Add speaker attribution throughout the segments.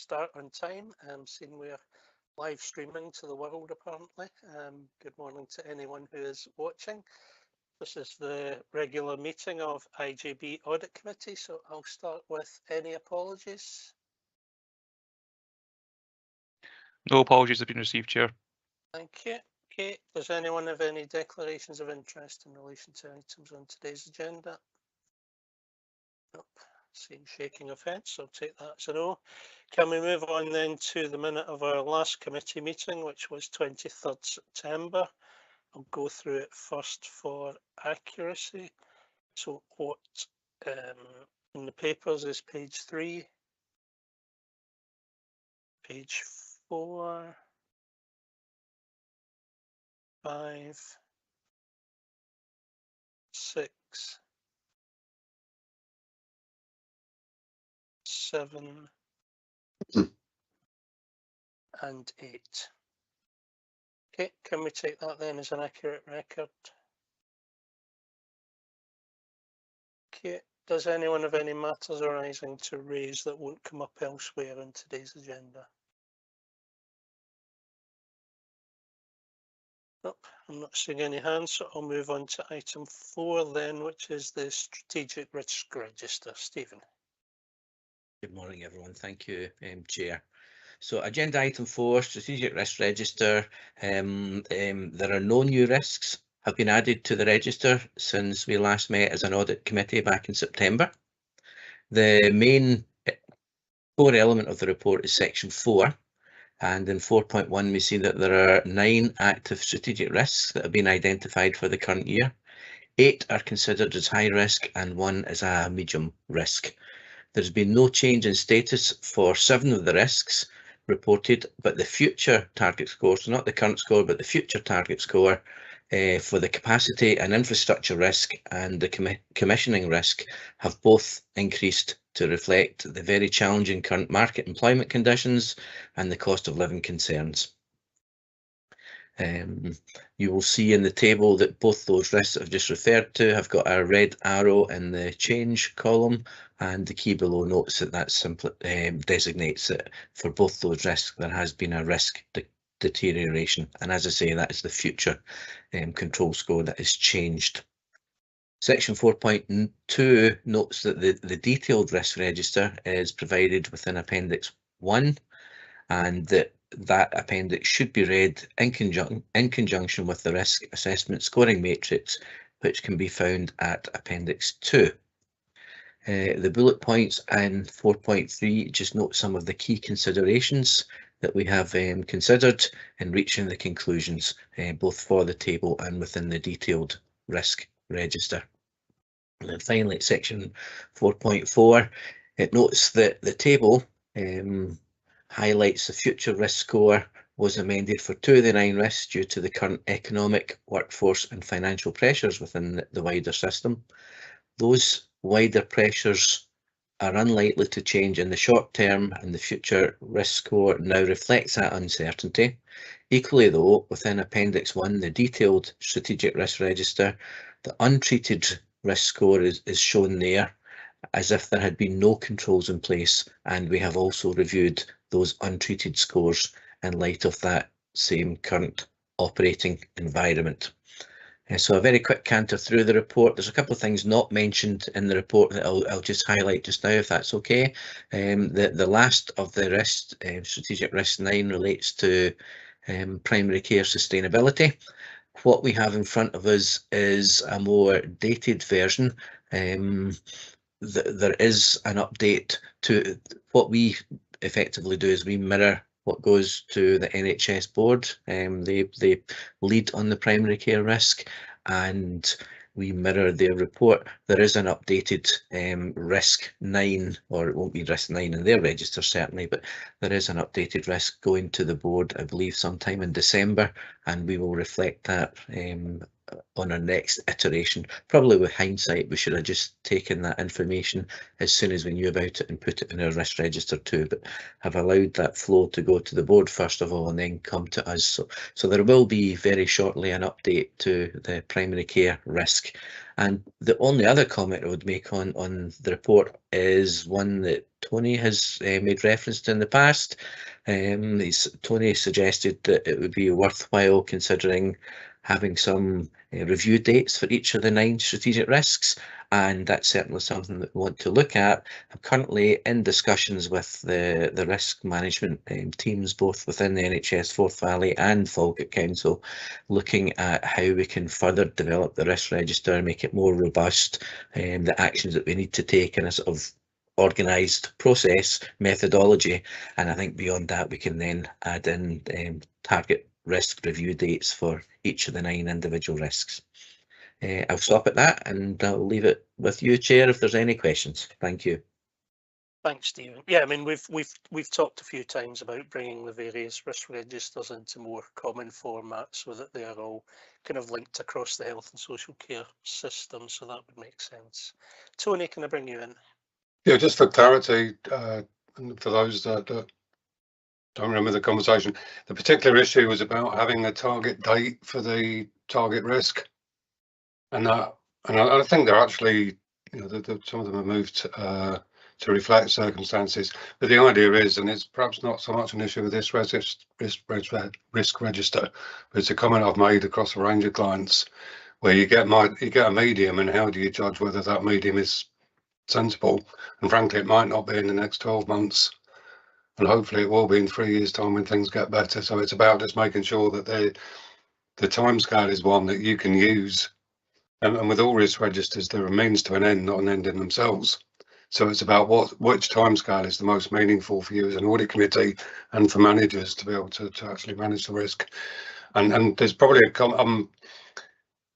Speaker 1: start on time. Seeing we're live streaming to the world apparently. Good morning to anyone who is watching. This is the regular meeting of IJB Audit Committee, so I'll start with any apologies.
Speaker 2: No apologies have been received, Chair.
Speaker 1: Thank you. Okay, does anyone have any declarations of interest in relation to items on today's agenda? Nope. Seeing shaking of heads, I'll take that as a no. Can we move on then to the minute of our last committee meeting, which was 23rd September? I'll go through it first for accuracy. So what in the papers is page 3, page 4, 5, 6, 7, and 8. Okay, can we take that then as an accurate record? Okay, does anyone have any matters arising to raise that won't come up elsewhere on today's agenda? Nope, I'm not seeing any hands, so I'll move on to item 4 then, which is the Strategic Risk Register. Stephen.
Speaker 3: Good morning, everyone. Thank you, Chair. So agenda item 4, Strategic Risk Register. There are no new risks have been added to the register since we last met as an audit committee back in September. The main core element of the report is section 4. And in 4.1, we see that there are 9 active strategic risks that have been identified for the current year. 8 are considered as high risk and 1 is a medium risk. There's been no change in status for 7 of the risks reported, but the future target score, so not the current score, but the future target score for the capacity and infrastructure risk and the commissioning risk have both increased to reflect the very challenging current market employment conditions and the cost of living concerns. You will see in the table that both those risks that I've just referred to have got a red arrow in the change column, and the key below notes that that simply designates that for both those risks there has been a risk deterioration, and as I say, that is the future control score that has changed. Section 4.2 notes that the detailed risk register is provided within Appendix 1, and that appendix should be read in conjunction with the risk assessment scoring matrix, which can be found at Appendix 2. The bullet points in 4.3 just note some of the key considerations that we have considered in reaching the conclusions, both for the table and within the detailed risk register. And then finally, section 4.4, it notes that the table highlights the future risk score was amended for 2 of the 9 risks due to the current economic, workforce and financial pressures within the wider system. Those wider pressures are unlikely to change in the short term, and the future risk score now reflects that uncertainty. Equally though, within Appendix 1, the detailed strategic risk register, the untreated risk score is shown there as if there had been no controls in place, and we have also reviewed those untreated scores in light of that same current operating environment. So a very quick canter through the report. There's a couple of things not mentioned in the report that I'll just highlight just now, if that's okay. The last of the risks, strategic risk 9, relates to primary care sustainability. What we have in front of us is a more dated version. There is an update to what we effectively do is we mirror what goes to the NHS board. They lead on the primary care risk, and we mirror their report. There is an updated risk 9, or it won't be risk 9 in their register certainly, but there is an updated risk going to the board, I believe sometime in December, and we will reflect that on our next iteration. Probably with hindsight, we should have just taken that information as soon as we knew about it and put it in our risk register too, but have allowed that flow to go to the board first of all and then come to us. So there will be very shortly an update to the primary care risk. And the only other comment I would make on the report is one that Tony has made reference to in the past. Tony suggested that it would be worthwhile considering having some review dates for each of the 9 strategic risks, and that's certainly something that we want to look at. I'm currently in discussions with the risk management teams, both within the NHS Forth Valley and Falkirk Council, looking at how we can further develop the risk register and make it more robust, the actions that we need to take in a sort of organised process methodology. And I think beyond that we can then add in target risk review dates for each of the 9 individual risks. I'll stop at that and I'll leave it with you, Chair, if there's any questions. Thank you.
Speaker 1: Thanks, Stephen. Yeah, I mean, we've talked a few times about bringing the various risk registers into more common formats so that they are all kind of linked across the health and social care system. So that would make sense. Tony, can I bring you in?
Speaker 4: Yeah, just for clarity, and for those that don't remember the conversation, the particular issue was about having a target date for the target risk, and I think they're actually, you know, some of them are moved to reflect circumstances. But the idea is, and it's perhaps not so much an issue with this risk register, but it's a comment I've made across a range of clients, where you get a medium, and how do you judge whether that medium is sensible? And frankly, it might not be in the next 12 months, and hopefully it will be in 3 years' time when things get better. So it's about just making sure that the timescale is one that you can use. And with all risk registers, they're a means to an end, not an end in themselves. So it's about which timescale is the most meaningful for you as an audit committee and for managers to be able to actually manage the risk. And there's probably I'm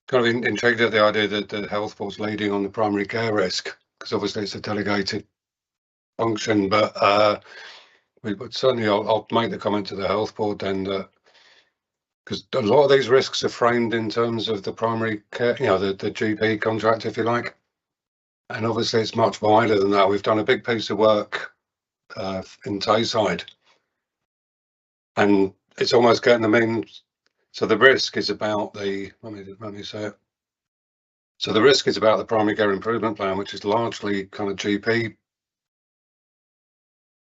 Speaker 4: kind of intrigued at the idea that the health board's leading on the primary care risk, because obviously it's a delegated function, but certainly I'll make the comment to the health board then that, because a lot of these risks are framed in terms of the primary care, you know, the GP contract, if you like, and obviously it's much wider than that. We've done a big piece of work in Tayside, and it's almost getting the means. So the risk is about the, let me say it. So the risk is about the primary care improvement plan, which is largely kind of GP,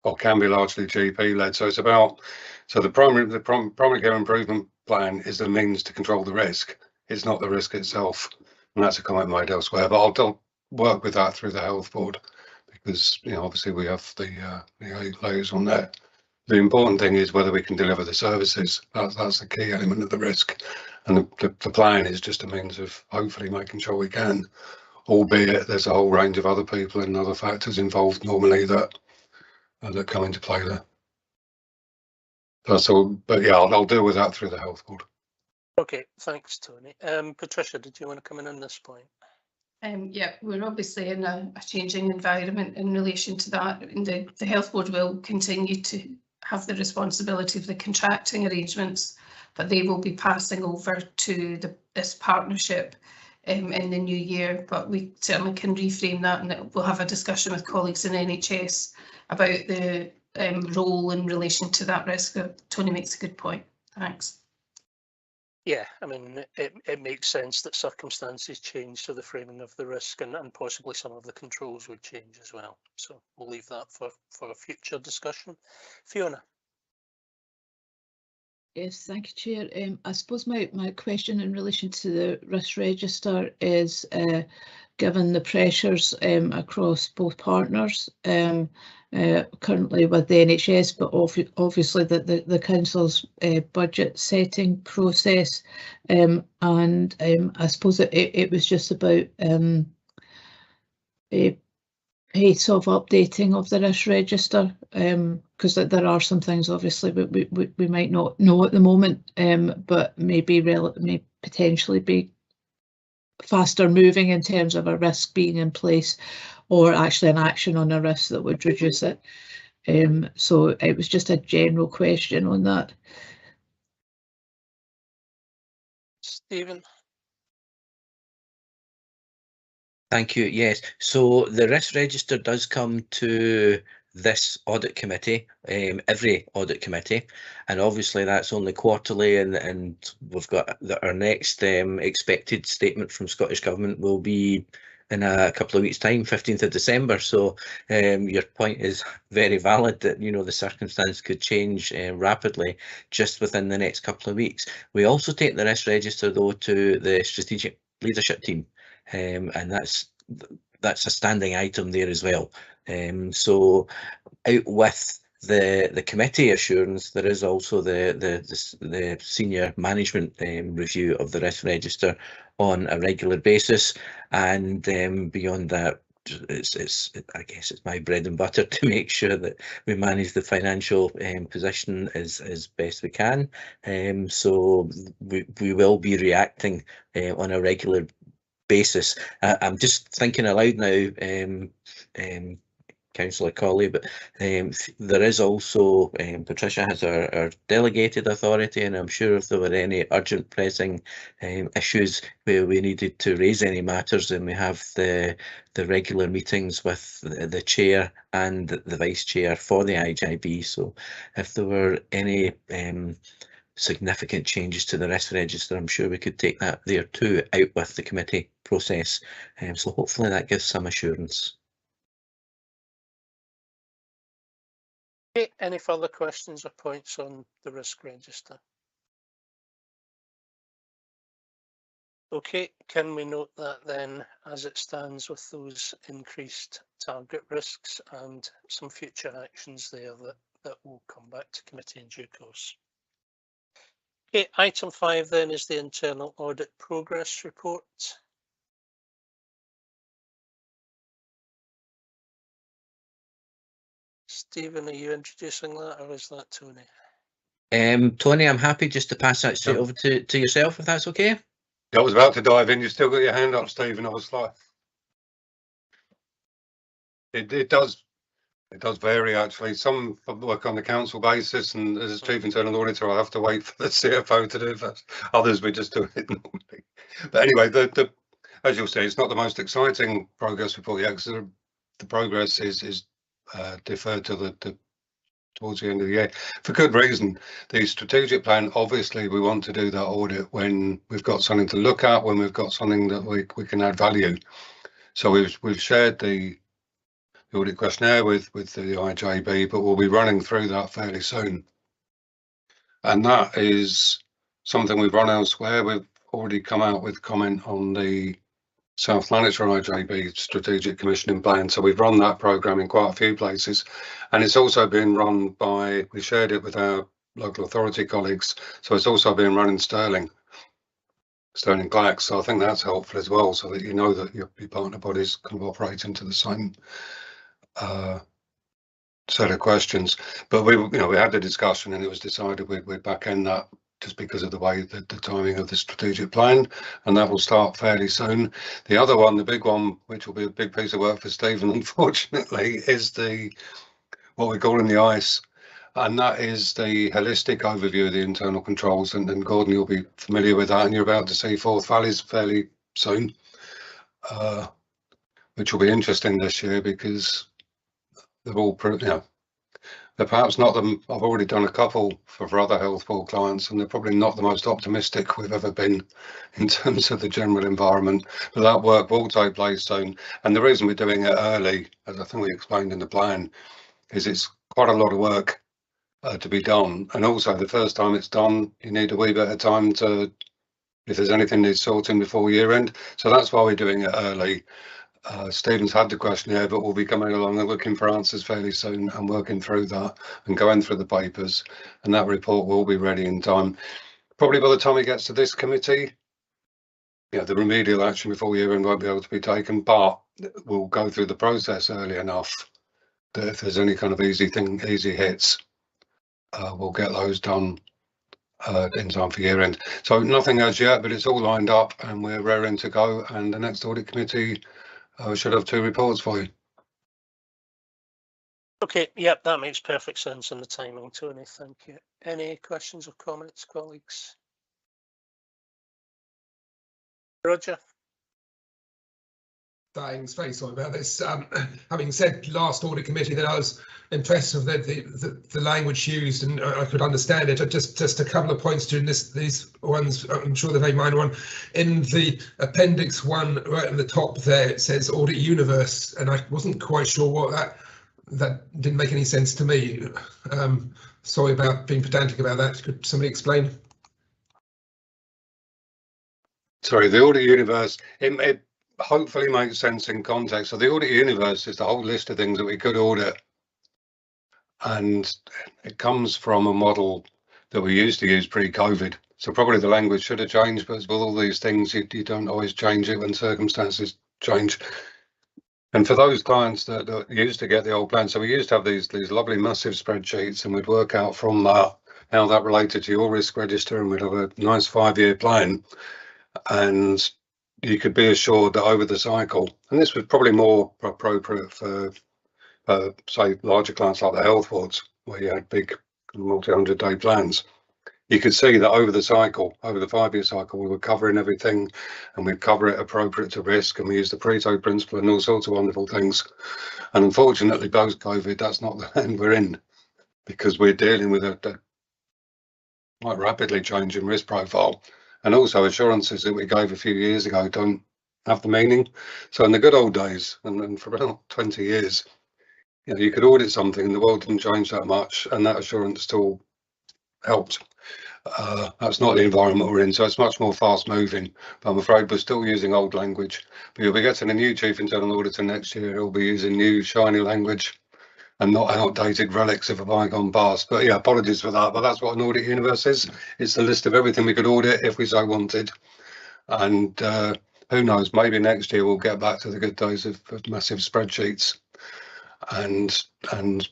Speaker 4: or can be largely GP led. So it's about, so the primary care improvement plan is the means to control the risk. It's not the risk itself, and that's a comment made elsewhere. But I'll work with that through the health board, because, you know, obviously we have the 8 layers on there. The important thing is whether we can deliver the services. That's the key element of the risk, and the plan is just a means of hopefully making sure we can, albeit there's a whole range of other people and other factors involved normally that come into play there. That's all, but yeah, I'll deal with that through the health board.
Speaker 1: Okay, thanks, Tony. Patricia, did you want to come in on this point?
Speaker 5: Yeah, we're obviously in a changing environment in relation to that, and the health board will continue to have the responsibility of the contracting arrangements, but they will be passing over to this partnership in the new year. But we certainly can reframe that, and we'll have a discussion with colleagues in NHS about the role in relation to that risk. Tony makes a good point. Thanks.
Speaker 1: Yeah, I mean, it makes sense that circumstances change, so the framing of the risk and possibly some of the controls would change as well. So we'll leave that for a future discussion. Fiona.
Speaker 6: Yes, thank you, Chair. I suppose my question in relation to the risk register is, given the pressures across both partners, currently with the NHS, but obviously the council's budget setting process, and I suppose it was just about a pace of updating of the risk register, because there are some things obviously we might not know at the moment, but may potentially be faster moving in terms of a risk being in place, or actually an action on a risk that would reduce it. So it was just a general question on that.
Speaker 1: Stephen.
Speaker 3: Thank you. Yes, so the risk register does come to this audit committee, every audit committee, and obviously that's only quarterly, and we've got our next expected statement from Scottish Government will be in a couple of weeks' time, 15th of December. So your point is very valid that, you know, the circumstance could change rapidly just within the next couple of weeks. We also take the risk register though to the strategic leadership team, and that's a standing item there as well. So out with the committee assurance, there is also the senior management review of the risk register on a regular basis, and beyond that, I guess it's my bread and butter to make sure that we manage the financial position as best we can. So we will be reacting on a regular basis. I'm just thinking aloud now, Councillor Colley, but there is also, Patricia has our delegated authority, and I'm sure if there were any urgent pressing issues where we needed to raise any matters, then we have the regular meetings with the chair and the vice chair for the IJB. So if there were any significant changes to the risk register, I'm sure we could take that there too, out with the committee process. So hopefully that gives some assurance.
Speaker 1: Okay, any further questions or points on the risk register? Okay, can we note that then as it stands with those increased target risks and some future actions there that will come back to committee in due course? Okay, item 5 then is the internal audit progress report. Stephen, are you introducing that, or is that Tony?
Speaker 3: Tony, I'm happy just to pass that straight
Speaker 4: Yeah.
Speaker 3: over to yourself, if that's okay.
Speaker 4: I was about to dive in. You still got your hand up, Stephen. I was like, it does vary actually. Some work on the council basis, and as chief internal auditor, I have to wait for the CFO to do that. Others we just do it normally. But anyway, the as you'll see, it's not the most exciting progress report yet, because the progress is deferred to towards the end of the year for good reason. The strategic plan, obviously we want to do that audit when we've got something to look at, when we've got something that we can add value. So we've shared the audit questionnaire with the IJB, but we'll be running through that fairly soon, and that is something we've run elsewhere. We've already come out with comment on the South Lanarkshire IJB strategic commissioning plan, so we've run that programme in quite a few places, and it's also been run by, we shared it with our local authority colleagues, so it's also been run in Stirling Black. So I think that's helpful as well, so that you know that your partner bodies kind of operate into the same set of questions. But we had the discussion, and it was decided we'd back end that, just because of the way that the timing of the strategic plan, and that will start fairly soon. The other one, the big one, which will be a big piece of work for Stephen, unfortunately, is what we're calling the ICE, and that is the holistic overview of the internal controls. And Gordon, you'll be familiar with that, and you're about to see Forth Valleys fairly soon, which will be interesting this year, because they're all they're perhaps not them. I've already done a couple for other health board clients, and they're probably not the most optimistic we've ever been in terms of the general environment. But that work will take place soon. And the reason we're doing it early, as I think we explained in the plan, is it's quite a lot of work to be done. And also, the first time it's done, you need a wee bit of time to, if there's anything needs sorting before year end. So that's why we're doing it early. Stephen's had the questionnaire, but we'll be coming along and looking for answers fairly soon, and working through that and going through the papers, and that report will be ready in time. Probably by the time it gets to this committee, the remedial action before year end won't be able to be taken, but we'll go through the process early enough that if there's any kind of easy hits, we'll get those done in time for year end. So nothing as yet, but it's all lined up and we're raring to go, and the next audit committee should have 2 reports for you.
Speaker 1: Okay, yep, that makes perfect sense on the timing, Tony. Thank you. Any questions or comments, colleagues? Roger?
Speaker 7: Thanks, very sorry about this. Having said last audit committee that I was impressed with the language used and I could understand it. Just a couple of points during these ones. I'm sure they're very minor one. In the appendix 1, right at the top there, it says audit universe, and I wasn't quite sure what that didn't make any sense to me. Sorry about being pedantic about that. Could somebody explain?
Speaker 4: Sorry, the audit universe, it hopefully makes sense in context. So the audit universe is the whole list of things that we could audit. And it comes from a model that we used to use pre-COVID. So probably the language should have changed, but with all these things, you don't always change it when circumstances change. And for those clients that used to get the old plan, so we used to have these lovely massive spreadsheets, and we'd work out from that how that related to your risk register, and we'd have a nice 5-year plan. And you could be assured that over the cycle, and this was probably more appropriate for say larger clients like the health boards, where you had big multi-100-day plans, you could see that over the cycle, over the 5-year cycle, we were covering everything, and we'd cover it appropriate to risk, and we use the Pareto principle and all sorts of wonderful things. And unfortunately, post-COVID, that's not the end we're in, because we're dealing with a quite rapidly changing risk profile, and also assurances that we gave a few years ago don't have the meaning. So in the good old days, and for about 20 years, you know, you could audit something and the world didn't change that much, and that assurance tool helped. That's not the environment we're in, so it's much more fast moving, but I'm afraid we're still using old language. But you'll be getting a new chief internal auditor next year who'll be using new shiny language and not outdated relics of a bygone past. But yeah, apologies for that, but that's what an audit universe is. It's the list of everything we could audit if we so wanted. And who knows, maybe next year we'll get back to the good days of massive spreadsheets and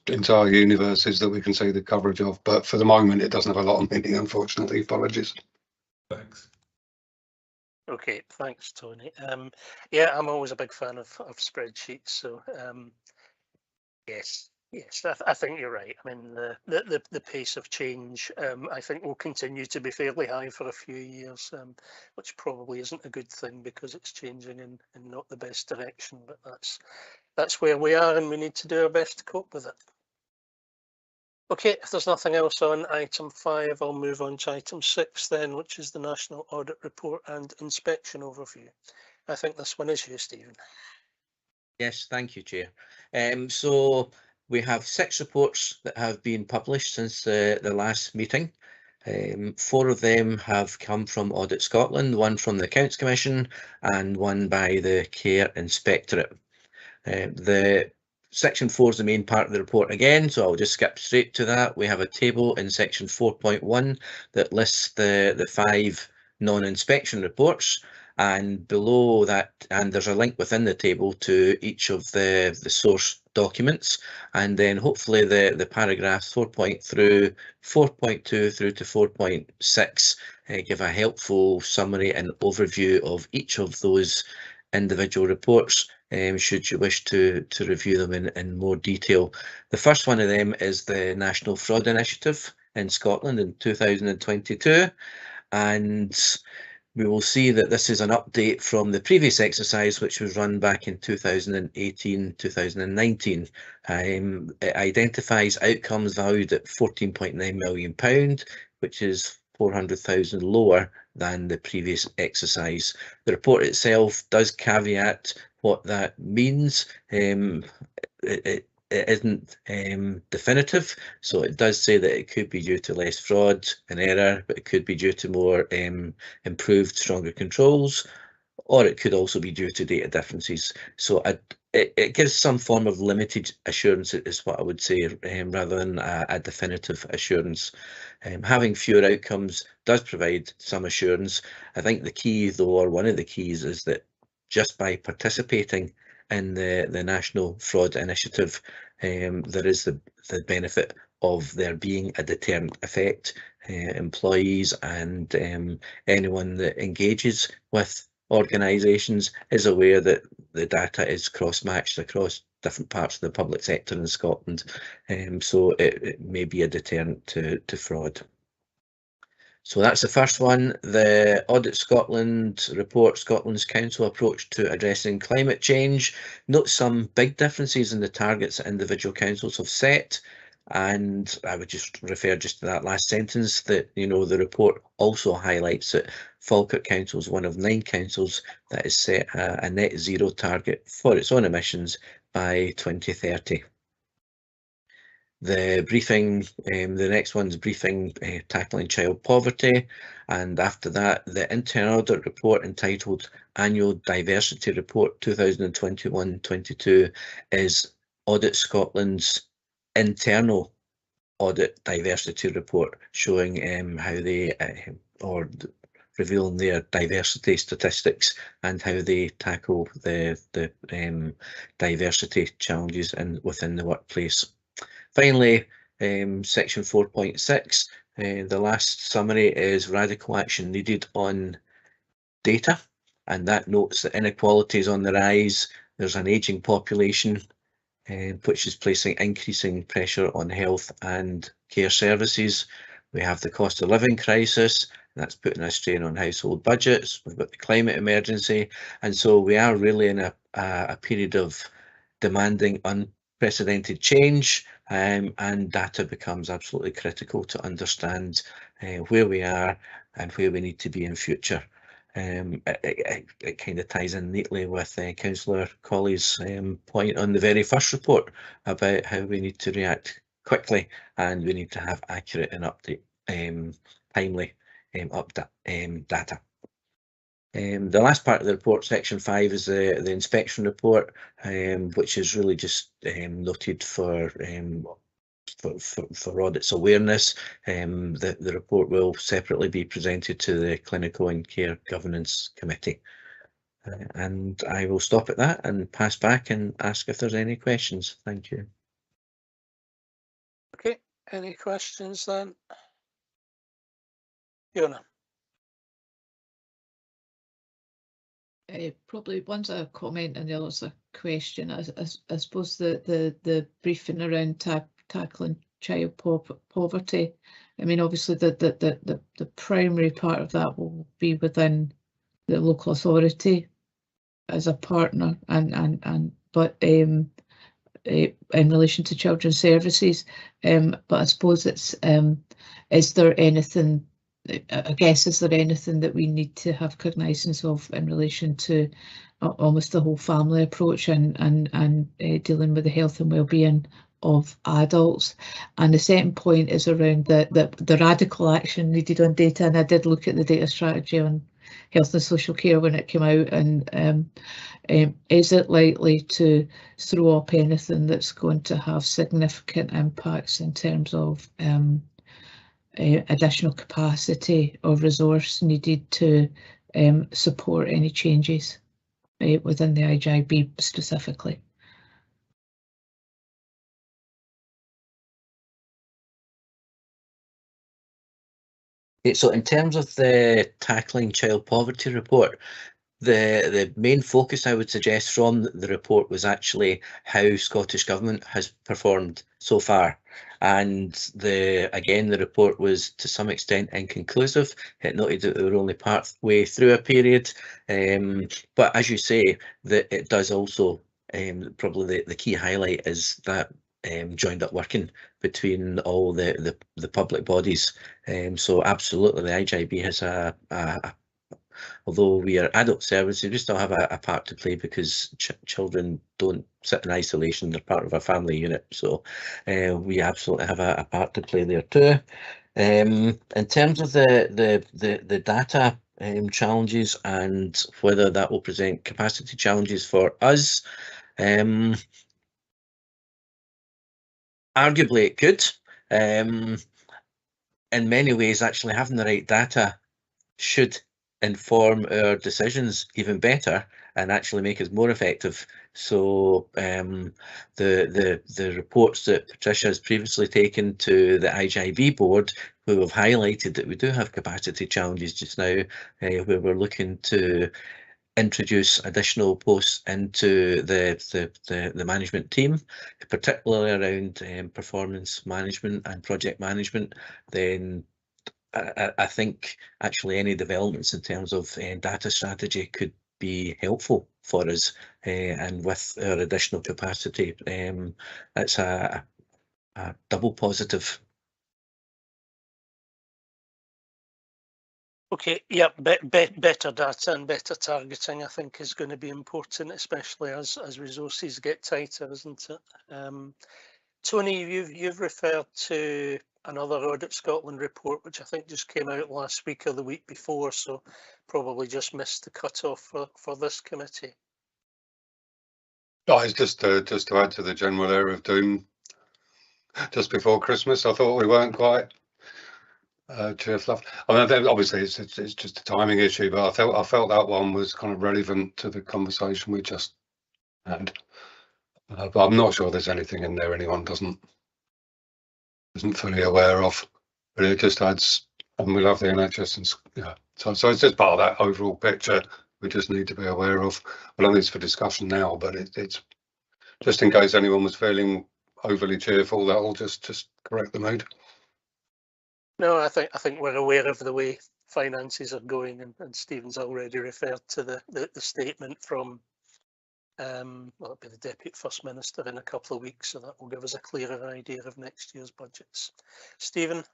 Speaker 4: entire universes that we can see the coverage of. But for the moment, it doesn't have a lot of meaning, unfortunately. Apologies.
Speaker 7: Thanks.
Speaker 1: Okay, thanks, Tony. Yeah, I'm always a big fan of spreadsheets. So yes, I think you're right. I mean, the pace of change, I think, will continue to be fairly high for a few years, which probably isn't a good thing because it's changing in not the best direction. But that's where we are, and we need to do our best to cope with it. Okay, if there's nothing else on item 5, I'll move on to item 6 then, which is the National Audit Report and Inspection Overview. I think this one is you, Stephen.
Speaker 3: Yes, thank you, Chair. So we have 6 reports that have been published since the last meeting. 4 of them have come from Audit Scotland, 1 from the Accounts Commission and 1 by the Care Inspectorate. The Section 4 is the main part of the report again, so I'll just skip straight to that. We have a table in Section 4.1 that lists the 5 non-inspection reports, and below that, and there's a link within the table to each of the source documents, and then hopefully the paragraphs 4.2 through to 4.6 give a helpful summary and overview of each of those individual reports, should you wish to review them in more detail. The first one of them is the National Fraud Initiative in Scotland in 2022, and we will see that this is an update from the previous exercise, which was run back in 2018-2019. It identifies outcomes valued at £14.9 million, which is 400,000 lower than the previous exercise. The report itself does caveat what that means. It isn't definitive, so it does say that it could be due to less fraud and error, but it could be due to more improved, stronger controls, or it could also be due to data differences. So it gives some form of limited assurance, is what I would say, rather than a definitive assurance. Having fewer outcomes does provide some assurance. I think the key, though, or one of the keys, is that just by participating in the National Fraud Initiative, there is the benefit of there being a deterrent effect. Employees and anyone that engages with organisations is aware that the data is cross-matched across different parts of the public sector in Scotland, so it may be a deterrent to fraud. So that's the first one. The Audit Scotland report, Scotland's Council approach to addressing climate change. Note some big differences in the targets that individual councils have set. And I would just refer just to that last sentence that, you know, the report also highlights that Falkirk Council is one of 9 councils that has set a net zero target for its own emissions by 2030. The briefing, the next one's briefing, tackling child poverty, and after that, the internal audit report entitled Annual Diversity Report 2021-22 is Audit Scotland's internal audit diversity report, showing how they revealing their diversity statistics and how they tackle the diversity challenges within the workplace. Finally, section 4.6, the last summary is radical action needed on data, and that notes that inequality is on the rise. There's an ageing population, which is placing increasing pressure on health and care services. We have the cost of living crisis, and that's putting a strain on household budgets. We've got the climate emergency, and so we are really in a period of demanding unprecedented change, and data becomes absolutely critical to understand where we are and where we need to be in future. It kind of ties in neatly with Councillor Colley's point on the very first report about how we need to react quickly and we need to have accurate and timely data. The last part of the report, section 5, is the inspection report, which is really just noted for audits awareness. The report will separately be presented to the Clinical and Care Governance Committee. And I will stop at that and pass back and ask if there's any questions. Thank you.
Speaker 1: Okay, any questions then? Fiona?
Speaker 6: Probably one's a comment and the other's a question. I suppose the briefing around tackling child poverty. I mean, obviously the primary part of that will be within the local authority as a partner, but in relation to children's services. But I suppose it's is there anything? I guess, is there anything that we need to have cognizance of in relation to almost the whole family approach and dealing with the health and well-being of adults? And the second point is around the radical action needed on data. And I did look at the data strategy on health and social care when it came out, and is it likely to throw up anything that's going to have significant impacts in terms of additional capacity or resource needed to support any changes within the IJB specifically?
Speaker 3: So in terms of the Tackling Child Poverty report, the main focus I would suggest from the report was actually how Scottish Government has performed so far. And again, the report was to some extent inconclusive. It noted that we were only part way through a period. But as you say, that it does also, probably the key highlight is that joined up working between all the public bodies. So absolutely the IJB has although we are adult services, we still have a part to play because children don't sit in isolation, they're part of a family unit. So we absolutely have a part to play there too. In terms of the data challenges and whether that will present capacity challenges for us, arguably it could. In many ways, actually having the right data should inform our decisions even better and actually make us more effective. So the reports that Patricia has previously taken to the IJB board, who have highlighted that we do have capacity challenges just now, where we're looking to introduce additional posts into the management team, particularly around performance management and project management, then I think actually any developments in terms of data strategy could be helpful for us, and with our additional capacity, it's a double positive.
Speaker 1: Okay, yeah, better data and better targeting, I think, is going to be important, especially as resources get tighter, isn't it? Tony, you've referred to another Audit Scotland report, which I think just came out last week or the week before, so probably just missed the cut-off for this committee.
Speaker 4: Guys, just to add to the general air of doom just before Christmas, I thought we weren't quite cheerful. I mean, obviously it's just a timing issue, but I felt that one was kind of relevant to the conversation we just had. But I'm not sure there's anything in there anyone isn't fully aware of. But it just adds, and we love the NHS, and yeah. So it's just part of that overall picture we just need to be aware of. I don't think it's for discussion now, but it's just in case anyone was feeling overly cheerful, that'll just correct the mood.
Speaker 1: No, I think we're aware of the way finances are going, and Stephen's already referred to the statement from well, it'll be the Deputy First Minister in a couple of weeks, so that will give us a clearer idea of next year's budgets. Stephen?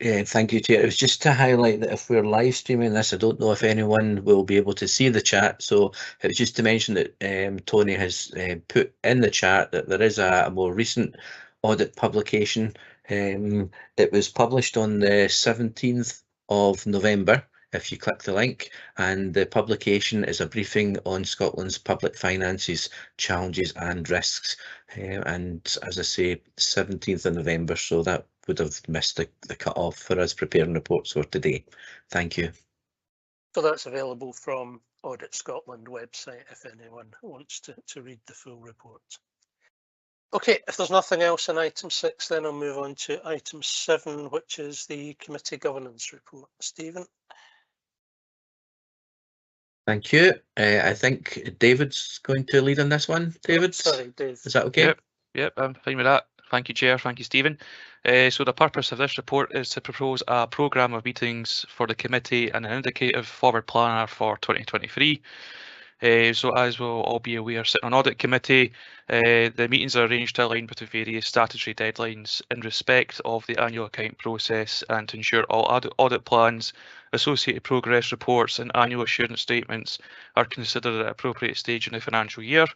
Speaker 3: Thank you, Chair. It was just to highlight that if we're live streaming this, I don't know if anyone will be able to see the chat. So it was just to mention that Tony has put in the chat that there is a more recent audit publication. It was published on the 17th of November, if you click the link, and the publication is a briefing on Scotland's public finances, challenges and risks. And as I say, 17th of November, so that would have missed the cut-off for us preparing reports for today. Thank you.
Speaker 1: So that's available from Audit Scotland website if anyone wants to read the full report. Okay, if there's nothing else in item 6, then I'll move on to item 7, which is the committee governance report. Stephen?
Speaker 3: Thank you. I think David's going to lead on this one. David?
Speaker 1: Sorry, Dave.
Speaker 3: Is that okay?
Speaker 2: Yep, I'm fine with that. Thank you, Chair. Thank you, Stephen. So the purpose of this report is to propose a programme of meetings for the committee and an indicative forward planner for 2023. So as we'll all be aware, sitting on Audit Committee, the meetings are arranged to align with the various statutory deadlines in respect of the annual account process and to ensure all audit plans, associated progress reports and annual assurance statements are considered at an appropriate stage in the financial year.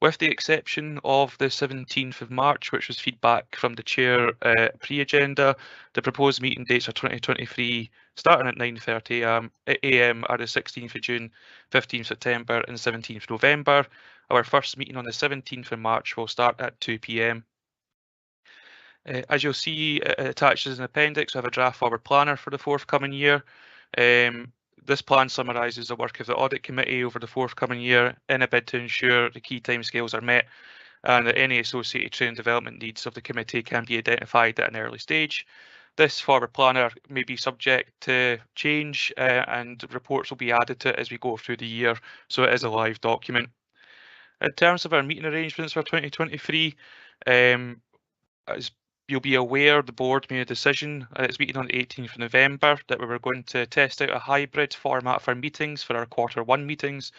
Speaker 2: With the exception of the 17th of March, which was feedback from the Chair pre-agenda, the proposed meeting dates for 2023 starting at 9:30 a.m. are the 16th of June, 15th September and 17th November. Our first meeting on the 17th of March will start at 2 p.m. As you'll see attached as an appendix, we have a draft forward planner for the forthcoming year. This plan summarises the work of the Audit Committee over the forthcoming year in a bid to ensure the key timescales are met and that any associated training development needs of the committee can be identified at an early stage. This forward planner may be subject to change and reports will be added to it as we go through the year, so it is a live document. In terms of our meeting arrangements for 2023, as you'll be aware, the board made a decision at its meeting on the 18th of November that we were going to test out a hybrid format for meetings for our Q1 meetings.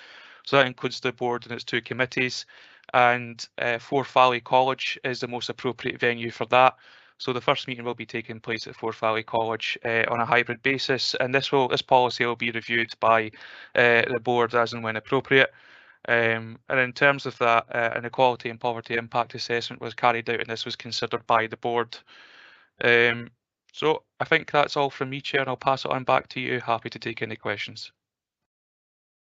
Speaker 2: So that includes the board and its 2 committees, and Forth Valley College is the most appropriate venue for that. So the first meeting will be taking place at Forth Valley College on a hybrid basis, and this policy will be reviewed by the board as and when appropriate. And in terms of that, an equality and poverty impact assessment was carried out and this was considered by the board. So I think that's all from me, Chair, and I'll pass it on back to you. Happy to take any questions.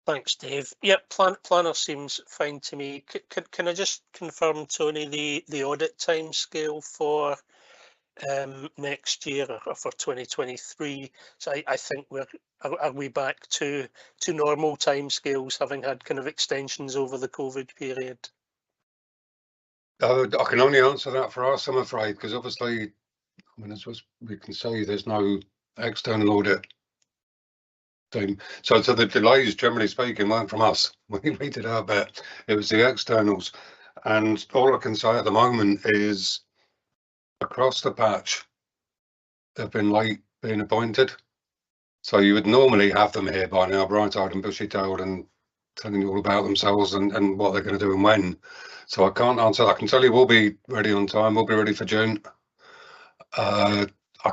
Speaker 1: Thanks, Dave. Yep, planner seems fine to me. Can I just confirm, Tony, the audit time scale for next year or for 2023? So I think are we back to normal timescales, having had kind of extensions over the COVID period?
Speaker 4: I can only answer that for us, I'm afraid, because obviously, I mean, as we can say, there's no external audit team. So the delays, generally speaking, weren't from us. We did our bit. It was the externals. And all I can say at the moment is across the patch, they've been late being appointed. So you would normally have them here by now, bright-eyed and bushy-tailed and telling you all about themselves and what they're going to do and when. So I can't answer. I can tell you we'll be ready on time. We'll be ready for June. I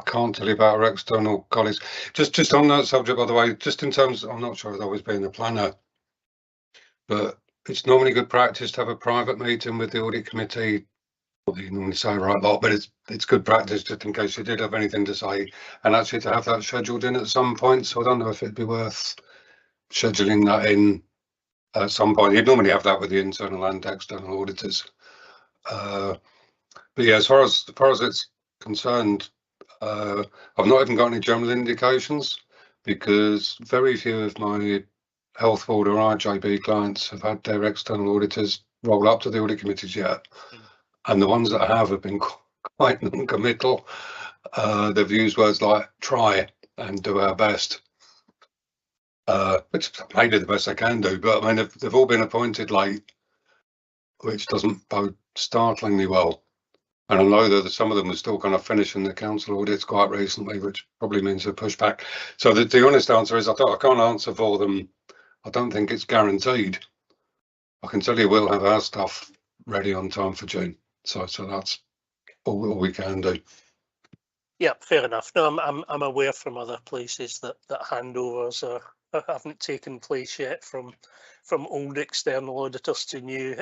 Speaker 4: can't tell you about our external colleagues. Just on that subject, by the way, just in terms, I'm not sure I've always been the planner, but it's normally good practice to have a private meeting with the audit committee. Well, you normally say right lot, but it's good practice just in case you did have anything to say, and actually to have that scheduled in at some point. So I don't know if it'd be worth scheduling that in at some point. You'd normally have that with the internal and external auditors. But yeah, as far as it's concerned, I've not even got any general indications because very few of my health board or RJB clients have had their external auditors roll up to the audit committees yet. And the ones that have been quite non-committal. They've used words like try and do our best, which maybe the best they can do. But I mean, they've all been appointed late, which doesn't bode startlingly well. And I know that some of them are still kind of finishing the council audits quite recently, which probably means they're pushed back. So the honest answer is I can't answer for them. I don't think it's guaranteed. I can tell you we'll have our stuff ready on time for June. So that's all we can do.
Speaker 1: Yeah, fair enough. No, I'm aware from other places that handovers haven't taken place yet from old external auditors to new,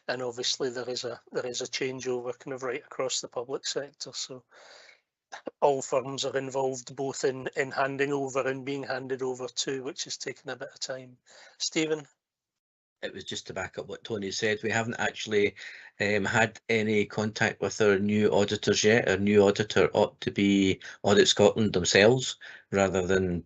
Speaker 1: and obviously there is a changeover kind of right across the public sector. So all firms are involved both in handing over and being handed over to, which has taken a bit of time. Stephen?
Speaker 3: It was just to back up what Tony said. We haven't actually had any contact with our new auditors yet. Our new auditor ought to be Audit Scotland themselves rather than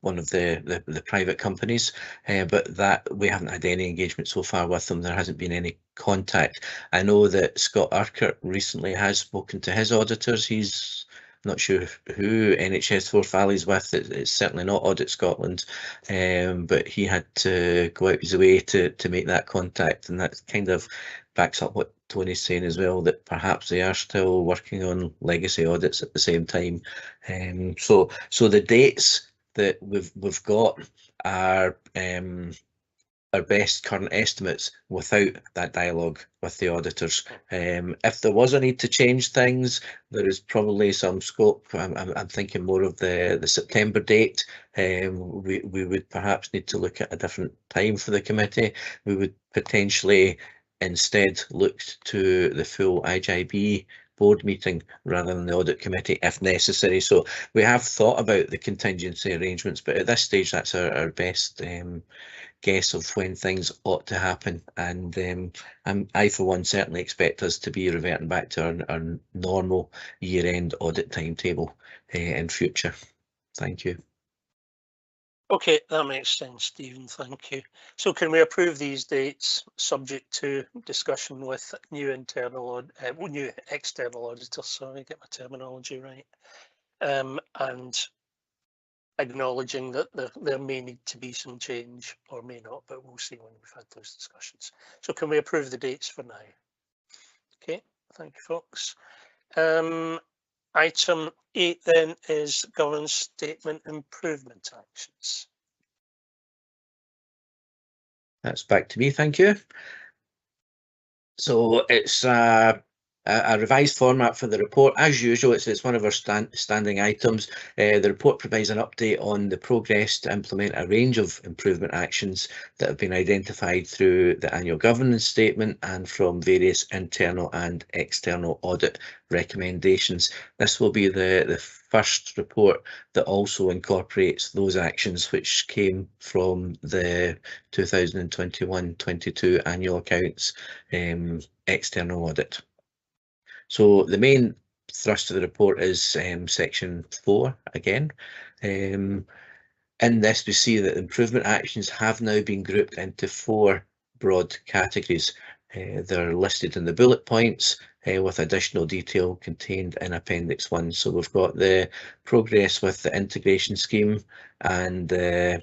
Speaker 3: one of the private companies. But that we haven't had any engagement so far with them. There hasn't been any contact. I know that Scott Urquhart recently has spoken to his auditors. He's not sure who NHS Forth Valley's with. It's certainly not Audit Scotland, but he had to go out his way to make that contact, and that kind of backs up what Tony's saying as well, that perhaps they are still working on legacy audits at the same time. So the dates that we've got are our best current estimates without that dialogue with the auditors. If there was a need to change things, there is probably some scope. I'm thinking more of the September date. We would perhaps need to look at a different time for the committee. We would potentially instead look to the full IJB board meeting rather than the audit committee if necessary. So we have thought about the contingency arrangements, but at this stage that's our best guess of when things ought to happen, and I for one certainly expect us to be reverting back to our normal year-end audit timetable in future. Thank you.
Speaker 1: Okay, that makes sense, Stephen. Thank you. So can we approve these dates subject to discussion with new new external auditors? Sorry, get my terminology right. And acknowledging that there may need to be some change or may not, but we'll see when we've had those discussions. So can we approve the dates for now? Okay, thank you, folks. Item 8 then is governance statement improvement actions.
Speaker 3: That's back to me, thank you. So it's a revised format for the report. As usual, it's one of our standing items. The report provides an update on the progress to implement a range of improvement actions that have been identified through the annual governance statement and from various internal and external audit recommendations. This will be the first report that also incorporates those actions which came from the 2021-22 annual accounts external audit. So the main thrust of the report is section 4 again. In this we see that improvement actions have now been grouped into 4 broad categories. They're listed in the bullet points with additional detail contained in Appendix 1. So we've got the progress with the integration scheme and the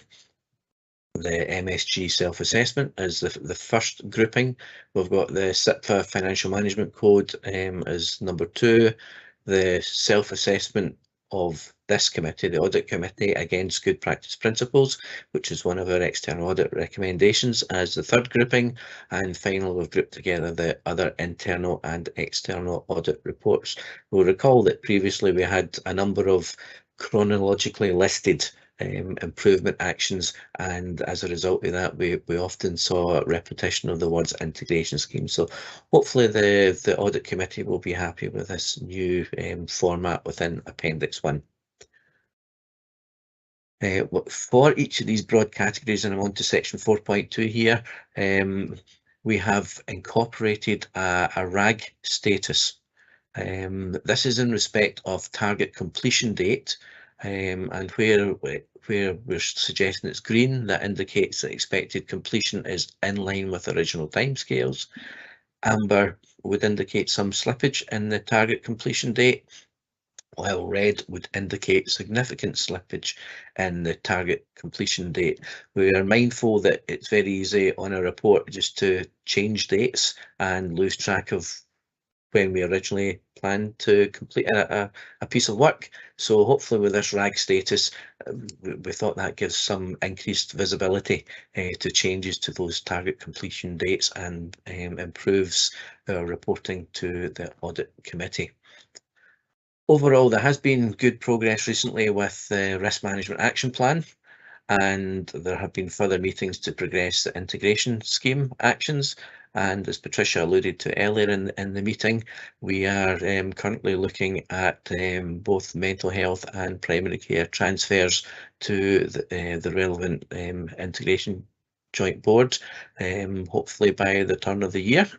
Speaker 3: MSG self-assessment as the first grouping. We've got the SIPFA Financial Management Code as number 2, the self-assessment of this committee, the audit committee, against good practice principles, which is one of our external audit recommendations as the third grouping. And finally, we've grouped together the other internal and external audit reports. We'll recall that previously we had a number of chronologically listed improvement actions, and as a result of that we often saw repetition of the words integration scheme. So hopefully the audit committee will be happy with this new format within Appendix 1. For each of these broad categories, and I'm on to section 4.2 here, we have incorporated a RAG status. This is in respect of target completion date, and where we're suggesting it's green, that indicates that expected completion is in line with original timescales. Amber would indicate some slippage in the target completion date, while red would indicate significant slippage in the target completion date. We are mindful that it's very easy on a report just to change dates and lose track of when we originally planned to complete a piece of work. So hopefully with this RAG status, we thought that gives some increased visibility to changes to those target completion dates and improves our reporting to the audit committee. Overall, there has been good progress recently with the risk management action plan, and there have been further meetings to progress the integration scheme actions. And as Patricia alluded to earlier in the meeting, we are currently looking at both mental health and primary care transfers to the relevant integration joint board, hopefully by the turn of the year.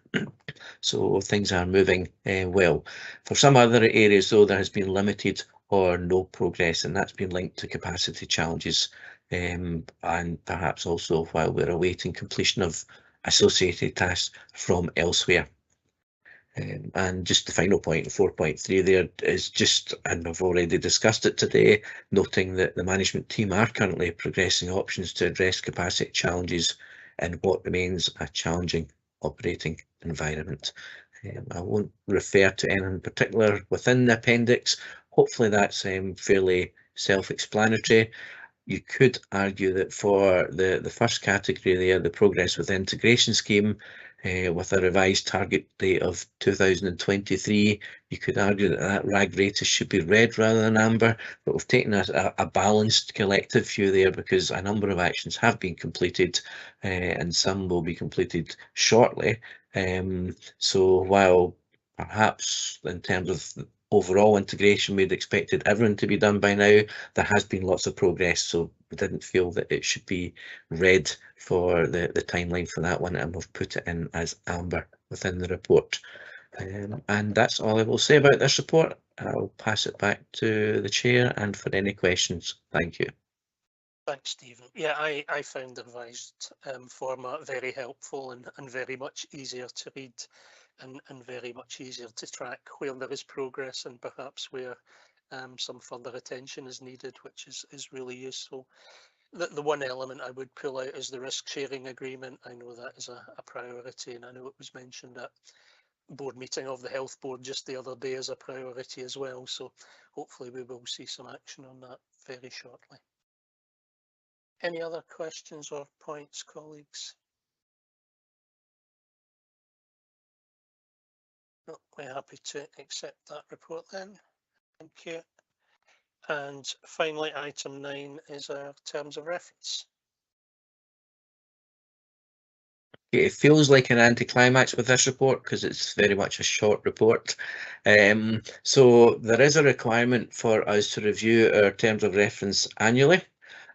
Speaker 3: So things are moving well. For some other areas though, there has been limited or no progress, and that's been linked to capacity challenges, and perhaps also while we're awaiting completion of associated tasks from elsewhere. And just the final point, 4.3 there, is just, and I've already discussed it today, noting that the management team are currently progressing options to address capacity challenges in what remains a challenging operating environment. I won't refer to anything in particular within the appendix. Hopefully that's fairly self-explanatory. You could argue that for the first category there, the progress with the integration scheme, with a revised target date of 2023, you could argue that that RAG rate should be red rather than amber, but we've taken a balanced collective view there because a number of actions have been completed and some will be completed shortly. So while perhaps in terms of overall integration we'd expected everything to be done by now, there has been lots of progress, so we didn't feel that it should be red for the timeline for that one, and we've put it in as amber within the report. And that's all I will say about this report. I'll pass it back to the chair and for any questions. Thank you.
Speaker 1: Thanks, Stephen. Yeah, I found the revised format very helpful and very much easier to read and very much easier to track where there is progress and perhaps where some further attention is needed, which is really useful. The one element I would pull out is the risk sharing agreement. I know that is a priority, and I know it was mentioned at board meeting of the health board just the other day as a priority as well. So hopefully we will see some action on that very shortly. Any other questions or points, colleagues? No, we're happy to accept that report then. Thank you. And finally, item 9 is our terms of reference.
Speaker 3: It feels like an anticlimax with this report because it's very much a short report. So there is a requirement for us to review our terms of reference annually,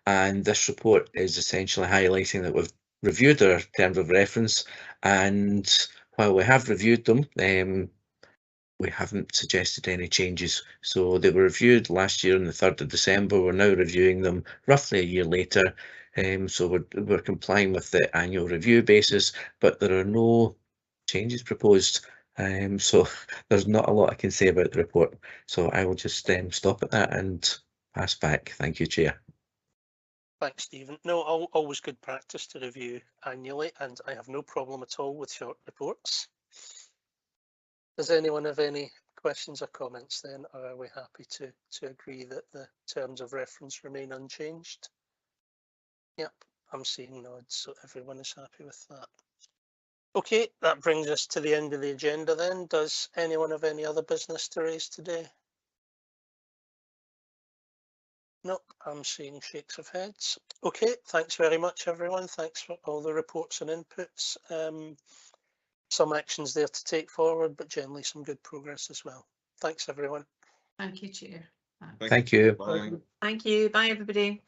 Speaker 3: and this report is essentially highlighting that we've reviewed our terms of reference, and while we have reviewed them, we haven't suggested any changes. So they were reviewed last year on the 3rd of December. We're now reviewing them roughly a year later. So we're complying with the annual review basis, but there are no changes proposed. So there's not a lot I can say about the report. So I will just stop at that and pass back. Thank you, Chair.
Speaker 1: Thanks, Stephen. No, always good practice to review annually, and I have no problem at all with short reports. Does anyone have any questions or comments then, or are we happy to agree that the terms of reference remain unchanged? Yep, I'm seeing nods, so everyone is happy with that. Okay, that brings us to the end of the agenda then. Does anyone have any other business to raise today? Nope, I'm seeing shakes of heads. Okay, thanks very much, everyone. Thanks for all the reports and inputs. Some actions there to take forward, but generally some good progress as well. Thanks, everyone.
Speaker 5: Thank you, Chair.
Speaker 3: Thank you.
Speaker 8: Thank you. Bye, everybody.